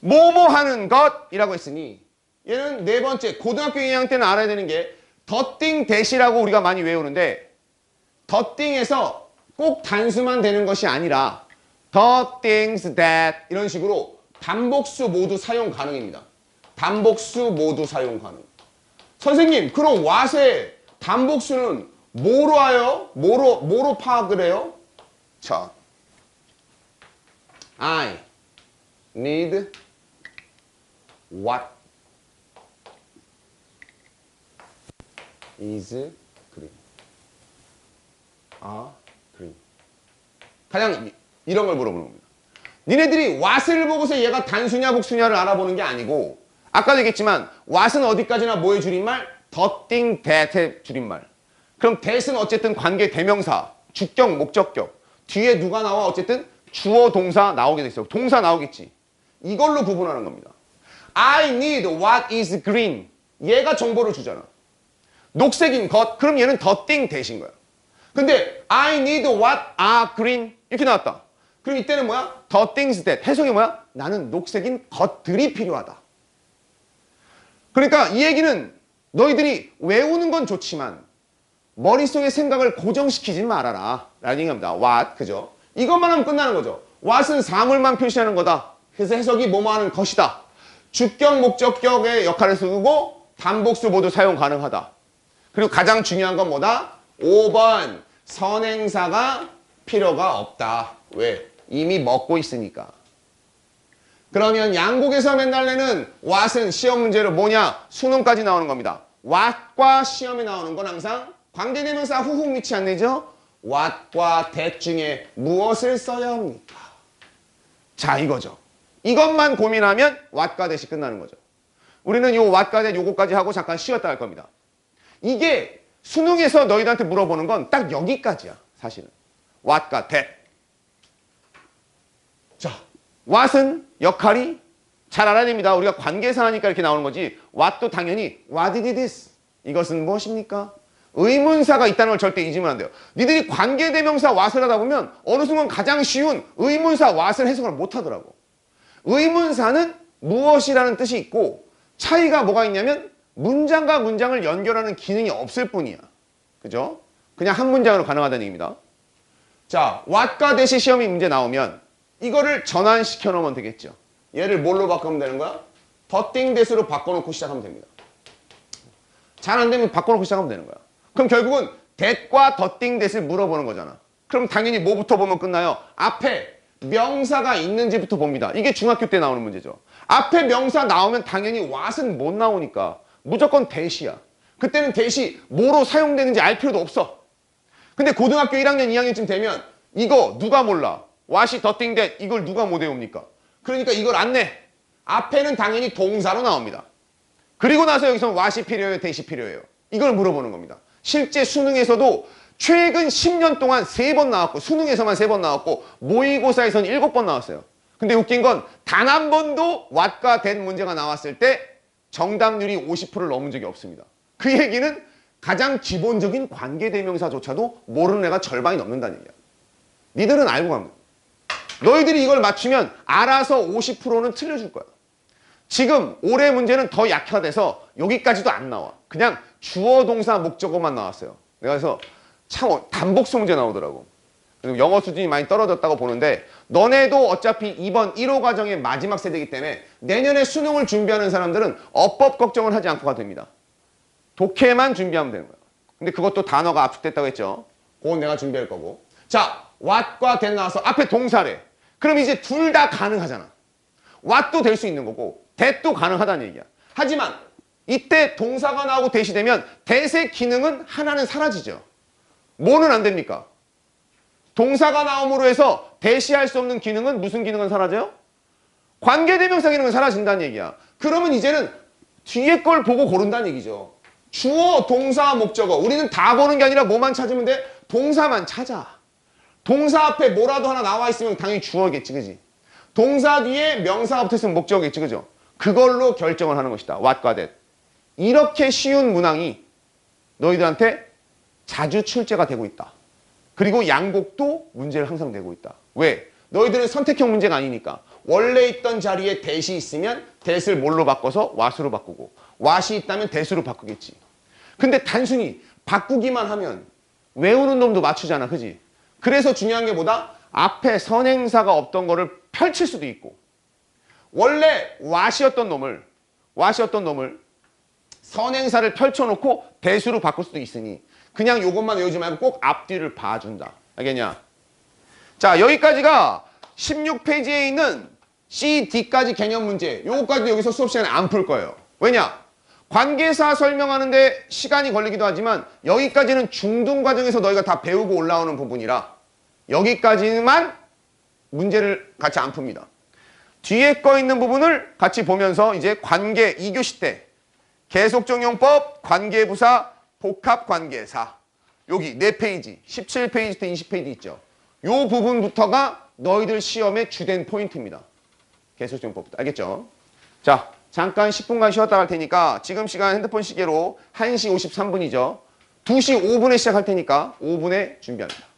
뭐뭐 하는 것이라고 했으니 얘는 네 번째, 고등학교 2학년 때는 알아야 되는 게 the thing that이라고 우리가 많이 외우는데 the thing에서 꼭 단수만 되는 것이 아니라 the things that 이런 식으로 반복수 모두 사용 가능입니다. 단복수 모두 사용 가능. 선생님, 그럼 what의 단복수는 뭐로 하여? 뭐로 파악을 해요? 자, I need what is green. green. 가장 이런 걸 물어보는 겁니다. 니네들이 what을 보고서 얘가 단수냐 복수냐를 알아보는 게 아니고, 아까도 얘기했지만 what은 어디까지나 뭐의 줄임말? the thing that의 줄임말. 그럼 that은 어쨌든 관계 대명사, 주격, 목적격. 뒤에 누가 나와? 어쨌든 주어, 동사 나오게 돼 있어. 동사 나오겠지. 이걸로 구분하는 겁니다. I need what is green. 얘가 정보를 주잖아. 녹색인 것. 그럼 얘는 the thing that인 거야. 근데 I need what are green. 이렇게 나왔다. 그럼 이때는 뭐야? The things that. 해석이 뭐야? 나는 녹색인 것들이 필요하다. 그러니까 이 얘기는 너희들이 외우는 건 좋지만 머릿속의 생각을 고정시키지 말아라 라는 얘기입니다. what, 그죠? 이것만 하면 끝나는 거죠. what은 사물만 표시하는 거다. 그래서 해석이 뭐뭐 하는 것이다. 주격, 목적격의 역할을 쓰고 단복수 모두 사용 가능하다. 그리고 가장 중요한 건 뭐다? 5번 선행사가 필요가 없다. 왜? 이미 먹고 있으니까. 그러면 양국에서 맨날 내는 what은 시험 문제로 뭐냐? 수능까지 나오는 겁니다. what과 시험에 나오는 건 항상 관계대명사 후훅 밑이 안 내죠? what과 that 중에 무엇을 써야 합니까? 자, 이거죠. 이것만 고민하면 what과 that이 끝나는 거죠. 우리는 요 what과 that 요거까지 하고 잠깐 쉬었다 할 겁니다. 이게 수능에서 너희들한테 물어보는 건 딱 여기까지야, 사실은. what과 that. 자, what은 역할이 잘 알아야 됩니다. 우리가 관계사 하니까 이렇게 나오는 거지. what도 당연히 what did this? 이것은 무엇입니까? 의문사가 있다는 걸 절대 잊으면 안 돼요. 니들이 관계대명사 what을 하다 보면 어느 순간 가장 쉬운 의문사 what을 해석을 못 하더라고. 의문사는 무엇이라는 뜻이 있고 차이가 뭐가 있냐면 문장과 문장을 연결하는 기능이 없을 뿐이야. 그죠? 그냥 한 문장으로 가능하다는 얘기입니다. 자, what과 that이 시험이 문제 나오면 이거를 전환시켜 놓으면 되겠죠. 얘를 뭘로 바꾸면 되는 거야? the thing that으로 바꿔놓고 시작하면 됩니다. 잘 안 되면 바꿔놓고 시작하면 되는 거야. 그럼 결국은 that과 the thing that을 물어보는 거잖아. 그럼 당연히 뭐부터 보면 끝나요? 앞에 명사가 있는지부터 봅니다. 이게 중학교 때 나오는 문제죠. 앞에 명사 나오면 당연히 what은 못 나오니까 무조건 that이야. 그때는 that이 뭐로 사용되는지 알 필요도 없어. 근데 고등학교 1학년, 2학년쯤 되면 이거 누가 몰라? what이 the thing that 이걸 누가 못 외웁니까? 그러니까 이걸 안 내. 앞에는 당연히 동사로 나옵니다. 그리고 나서 여기서 what이 필요해요? that이 필요해요? 이걸 물어보는 겁니다. 실제 수능에서도 최근 10년 동안 3번 나왔고 수능에서만 3번 나왔고 모의고사에서는 7번 나왔어요. 근데 웃긴 건 단 한 번도 what과 that 문제가 나왔을 때 정답률이 50%를 넘은 적이 없습니다. 그 얘기는 가장 기본적인 관계대명사조차도 모르는 애가 절반이 넘는다는 얘기야. 니들은 알고 가면 너희들이 이걸 맞추면 알아서 50%는 틀려줄 거야. 지금 올해 문제는 더 약화돼서 여기까지도 안 나와. 그냥 주어, 동사, 목적어만 나왔어요. 그래서 참 단복수 문제 나오더라고. 영어 수준이 많이 떨어졌다고 보는데 너네도 어차피 이번 1호 과정의 마지막 세대이기 때문에 내년에 수능을 준비하는 사람들은 어법 걱정을 하지 않고 가도 됩니다. 독해만 준비하면 되는 거예요. 근데 그것도 단어가 압축됐다고 했죠. 그건 내가 준비할 거고. 자, what과 that 나와서 앞에 동사래. 그럼 이제 둘 다 가능하잖아. what도 될 수 있는 거고 that도 가능하다는 얘기야. 하지만 이때 동사가 나오고 that이 되면 that의 기능은 하나는 사라지죠. 뭐는 안 됩니까? 동사가 나옴으로 해서 that이 할 수 없는 기능은 무슨 기능은 사라져요? 관계대명사 기능은 사라진다는 얘기야. 그러면 이제는 뒤에 걸 보고 고른다는 얘기죠. 주어, 동사, 목적어. 우리는 다 보는 게 아니라 뭐만 찾으면 돼? 동사만 찾아. 동사 앞에 뭐라도 하나 나와 있으면 당연히 주어겠지, 그지? 동사 뒤에 명사가 붙어있으면 목적어겠지, 그죠? 그걸로 결정을 하는 것이다. what과 that. 이렇게 쉬운 문항이 너희들한테 자주 출제가 되고 있다. 그리고 양곡도 문제를 항상 내고 있다. 왜? 너희들은 선택형 문제가 아니니까. 원래 있던 자리에 that이 있으면 that을 뭘로 바꿔서 what으로 바꾸고 what이 있다면 that으로 바꾸겠지. 근데 단순히 바꾸기만 하면 외우는 놈도 맞추잖아, 그지? 그래서 중요한 게 뭐다? 앞에 선행사가 없던 거를 펼칠 수도 있고 원래 what이었던 놈을 what이었던 놈을 선행사를 펼쳐놓고 대수로 바꿀 수도 있으니 그냥 요것만 외우지 말고 꼭 앞뒤를 봐준다. 알겠냐? 자, 여기까지가 16페이지에 있는 C, D까지 개념 문제. 요거까지도 여기서 수업 시간에 안 풀 거예요. 왜냐? 관계사 설명하는데 시간이 걸리기도 하지만 여기까지는 중등 과정에서 너희가 다 배우고 올라오는 부분이라 여기까지만 문제를 같이 안 풉니다. 뒤에 거 있는 부분을 같이 보면서 이제 관계 2교시 때 계속적용법, 관계부사, 복합관계사 여기 4페이지, 17페이지부터 20페이지 있죠. 요 부분부터가 너희들 시험의 주된 포인트입니다. 계속적용법부터. 알겠죠? 자, 잠깐 10분간 쉬었다 갈 테니까 지금 시간 핸드폰 시계로 1시 53분이죠. 2시 5분에 시작할 테니까 5분에 준비합니다.